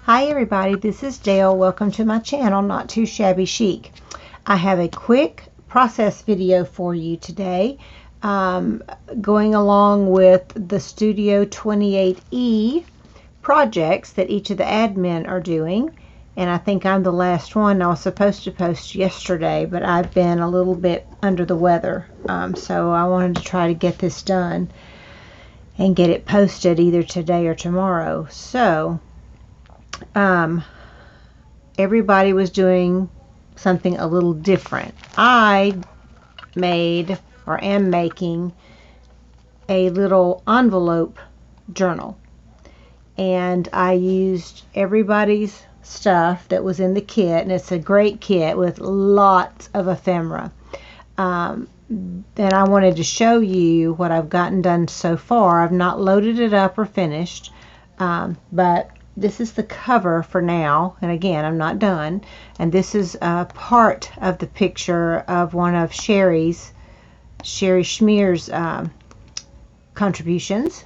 Hi everybody, this is Dale. Welcome to my channel, Not Too Shabby Chic. I have a quick process video for you today, going along with the Studio 28E projects that each of the admin are doing. And I think I'm the last one. I was supposed to post yesterday, but I've been a little bit under the weather. So I wanted to try to get this done and get it posted either today or tomorrow. So everybody was doing something a little different. I made or am making a little envelope journal, and I used everybody's stuff that was in the kit, and it's a great kit with lots of ephemera. And I wanted to show you what I've gotten done so far. I've not loaded it up or finished, but this is the cover for now, and again, I'm not done. And this is part of the picture of one of Sherry Schmear's contributions.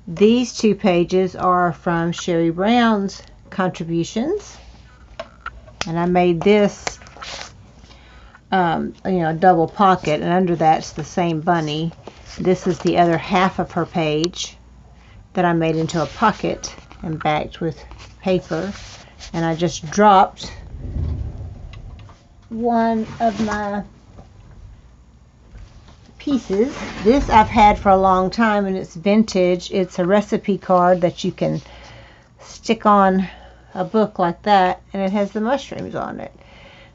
These two pages are from Sherry Brown's contributions, and I made this a double pocket, and under that's the same bunny. This is the other half of her page that I made into a pocket and backed with paper, and I just dropped one of my pieces. This I've had for a long time, and it's vintage. It's a recipe card that you can stick on a book like that, and it has the mushrooms on it,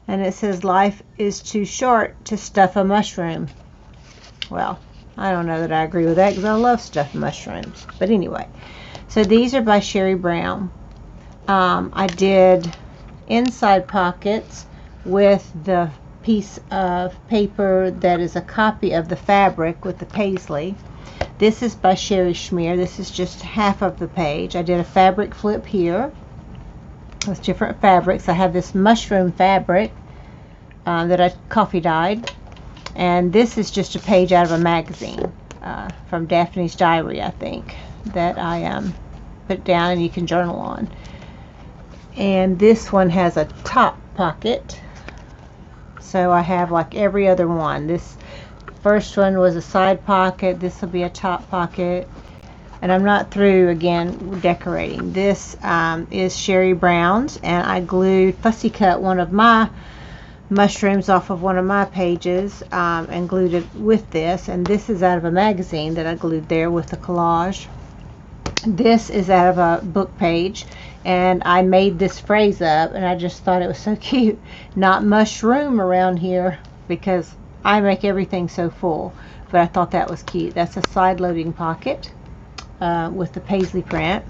and it says, "Life is too short to stuff a mushroom." Well, I don't know that I agree with that, because I love stuffed mushrooms, but anyway. So these are by Sherry Brown. I did inside pockets with the piece of paper that is a copy of the fabric with the paisley. This is by Sherry Schmear. This is just half of the page. I did a fabric flip here with different fabrics. I have this mushroom fabric that I coffee dyed, and this is just a page out of a magazine from Daphne's Diary, I think, that I put down and you can journal on. And this one has a top pocket, so I have like every other one. This first one was a side pocket. This will be a top pocket, and I'm not through again decorating. This is Sherry Brown's, and I glued, fussy cut one of my mushrooms off of one of my pages and glued it with this, and this is out of a magazine that I glued there with the collage. This is out of a book page, and I made this phrase up, and I just thought it was so cute. Not mushroom around here, because I make everything so full, but I thought that was cute. That's a side loading pocket with the paisley print.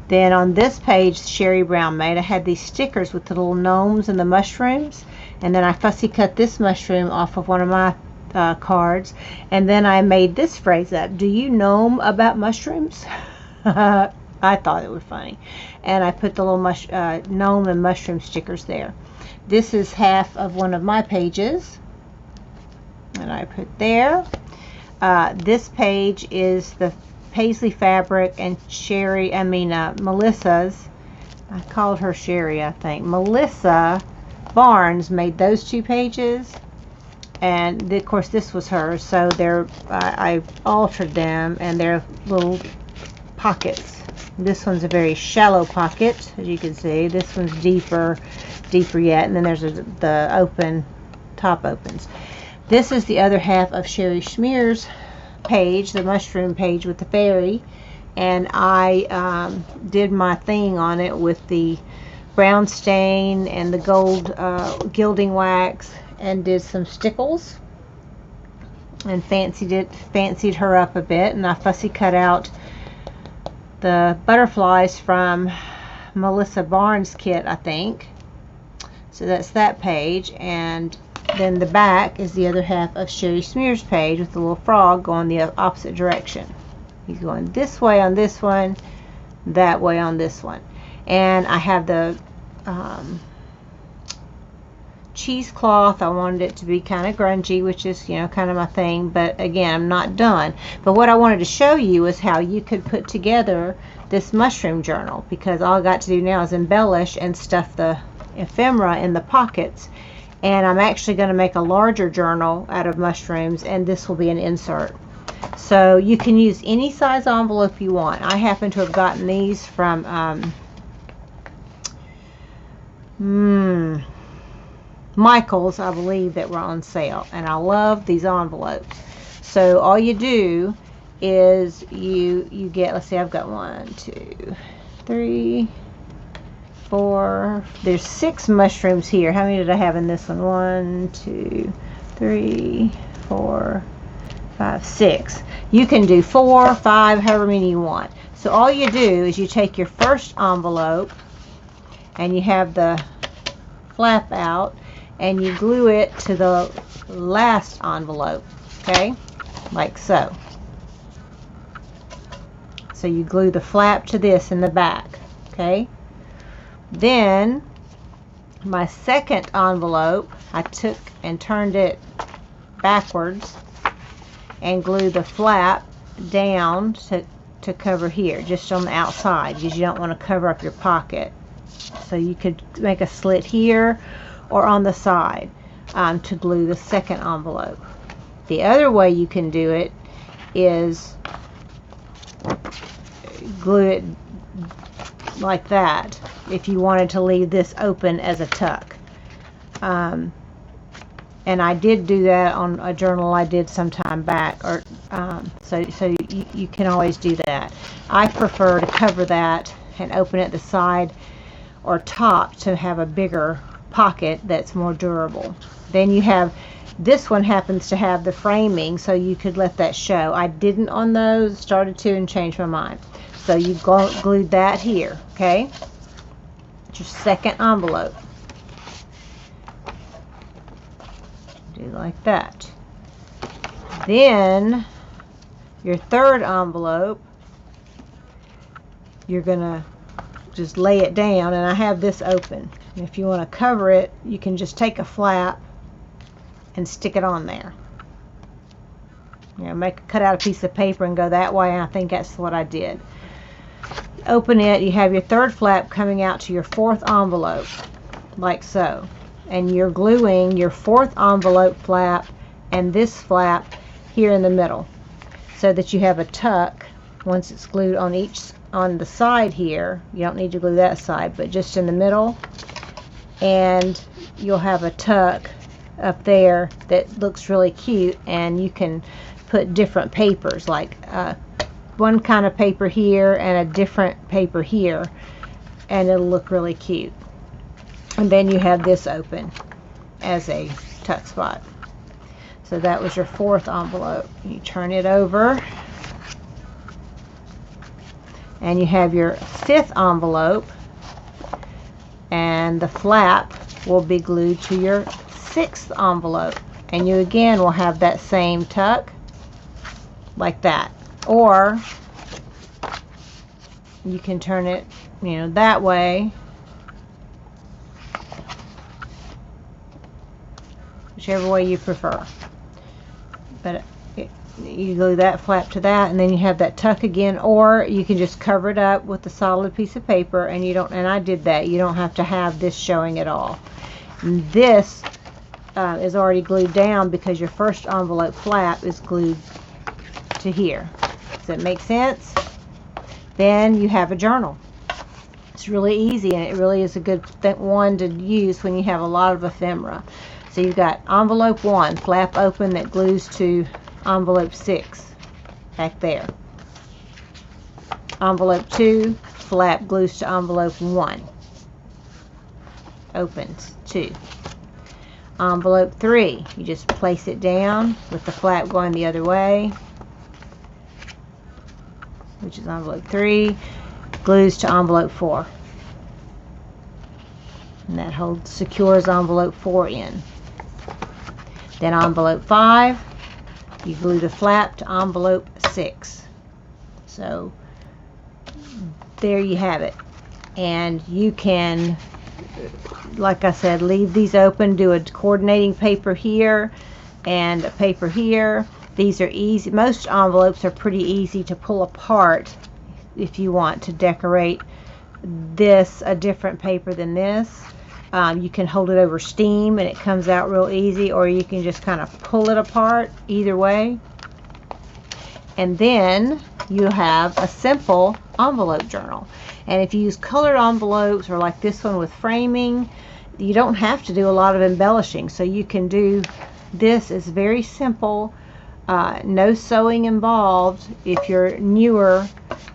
Then on this page Sherry Brown made, I had these stickers with the little gnomes and the mushrooms, and then I fussy cut this mushroom off of one of my cards, and then I made this phrase up: "Do you gnome about mushrooms?" I thought it was funny, and I put the little gnome and mushroom stickers there. This is half of one of my pages, and I put there. This page is the paisley fabric, and Melissa's, I called her Sherry, I think, Melissa Barnes made those two pages, and of course this was hers, so I altered them, and they're little pockets. This one's a very shallow pocket, as you can see. This one's deeper yet, and then there's the open, top opens. This is the other half of Sherry Schmear's page, the mushroom page with the fairy, and I did my thing on it with the brown stain and the gold gilding wax, and did some stickles and fancied her up a bit, and I fussy cut out the butterflies from Melissa Barnes' kit, I think. So that's that page, and then the back is the other half of Sherry Schmear's page with the little frog going the opposite direction. He's going this way on this one, that way on this one. And I have the cheesecloth. I wanted it to be kind of grungy, which is, you know, kind of my thing, but again, I'm not done. But what I wanted to show you is how you could put together this mushroom journal, because all I got to do now is embellish and stuff the ephemera in the pockets. And I'm actually going to make a larger journal out of mushrooms, and this will be an insert. So you can use any size envelope you want. I happen to have gotten these from Michael's, I believe, that were on sale, and I love these envelopes. So all you do is you get, let's see, I've got 1, 2, 3, 4, there's 6 mushrooms here. How many did I have in this one? 1, 2, 3, 4, 5, 6. You can do 4, 5, however many you want. So all you do is you take your first envelope and you have the flap out and you glue it to the last envelope, okay, like so. So you glue the flap to this in the back, okay. Then my second envelope, I took and turned it backwards and glue the flap down to cover here, just on the outside, because you don't want to cover up your pocket. So you could make a slit here or on the side to glue the second envelope. The other way you can do it is glue it like that if you wanted to leave this open as a tuck. And I did do that on a journal I did some time back, or so you can always do that. I prefer to cover that and open it the side or top to have a bigger pocket that's more durable. Then you have, this one happens to have the framing, so you could let that show. I didn't on those, started to and changed my mind. So you glued that here, okay? It's your second envelope. Do like that. Then your third envelope, you're gonna just lay it down, and I have this open. And if you want to cover it, you can just take a flap and stick it on there. You know, cut out a piece of paper and go that way, and I think that's what I did. Open it, you have your third flap coming out to your fourth envelope, like so. And you're gluing your fourth envelope flap and this flap here in the middle, so that you have a tuck once it's glued on the side here. You don't need to glue that side, but just in the middle, and you'll have a tuck up there that looks really cute. And you can put different papers, like one kind of paper here and a different paper here, and it'll look really cute. And then you have this open as a tuck spot. So that was your fourth envelope. You turn it over, and you have your fifth envelope, and the flap will be glued to your sixth envelope, and you again will have that same tuck like that. Or you can turn it, you know, that way, whichever way you prefer. But you glue that flap to that, and then you have that tuck again. Or you can just cover it up with a solid piece of paper, and you don't, and I did that, you don't have to have this showing at all. And this is already glued down because your first envelope flap is glued to here. Does that make sense? Then you have a journal. It's really easy, and it really is a good one to use when you have a lot of ephemera. So you've got envelope 1, flap open, that glues to envelope 6, back there. Envelope 2, flap glues to envelope 1, opens 2. Envelope 3, you just place it down with the flap going the other way, which is envelope 3, glues to envelope 4. And that secures envelope 4 in. Then envelope 5, you glue the flap to envelope 6. So there you have it. And you can, like I said, leave these open, do a coordinating paper here and a paper here. These are easy. Most envelopes are pretty easy to pull apart if you want to decorate this a different paper than this. You can hold it over steam and it comes out real easy, or you can just kind of pull it apart, either way. And then you have a simple envelope journal. And if you use colored envelopes, or like this one with framing, you don't have to do a lot of embellishing. So you can do this. Is very simple, no sewing involved. If you're newer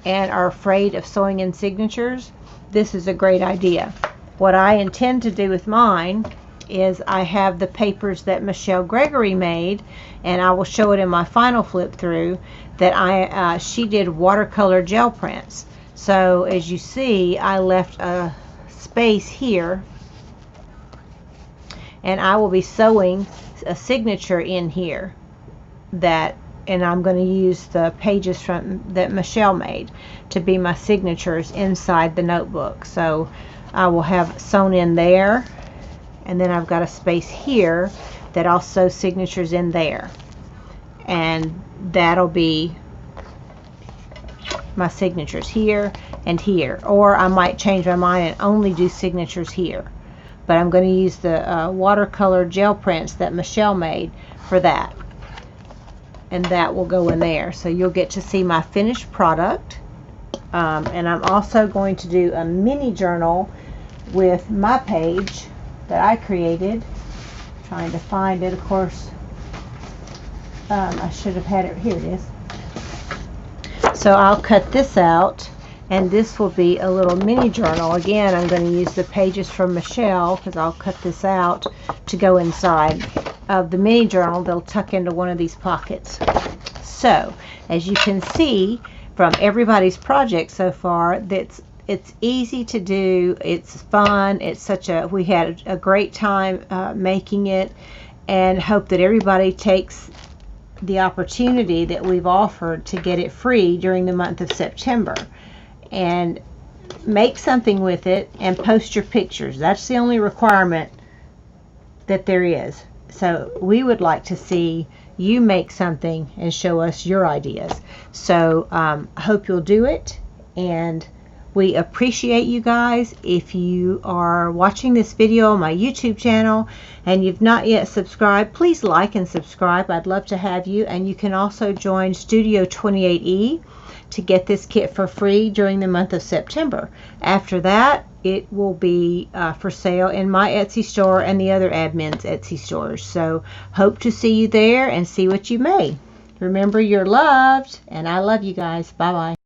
and are afraid of sewing in signatures, this is a great idea. What I intend to do with mine is I have the papers that Michelle Gregory made, and I will show it in my final flip through, that she did watercolor gel prints. So as you see, I left a space here, and I will be sewing a signature in here, and I'm going to use the pages that Michelle made to be my signatures inside the notebook. So I will have sewn in there, and then I've got a space here that I'll sew signatures in there, and that'll be my signatures here and here. Or I might change my mind and only do signatures here, but I'm going to use the watercolor gel prints that Michelle made for that, and that will go in there. So you'll get to see my finished product. And I'm also going to do a mini journal with my page that I created. Trying to find it, of course. I should have had it. Here it is. So I'll cut this out, and this will be a little mini journal. Again, I'm going to use the pages from Michelle, because I'll cut this out to go inside of the mini journal. They'll tuck into one of these pockets. So as you can see from everybody's project so far, it's easy to do, it's fun, we had a great time making it, and hope that everybody takes the opportunity that we've offered to get it free during the month of September, and make something with it and post your pictures. That's the only requirement that there is. So we would like to see you make something and show us your ideas. So I hope you'll do it, and we appreciate you guys. If you are watching this video on my YouTube channel and you've not yet subscribed, please like and subscribe. I'd love to have you. And you can also join Studio 28E to get this kit for free during the month of September. After that, it will be for sale in my Etsy store and the other admins' Etsy stores. So hope to see you there and see what you made. Remember, you're loved, and I love you guys. Bye-bye.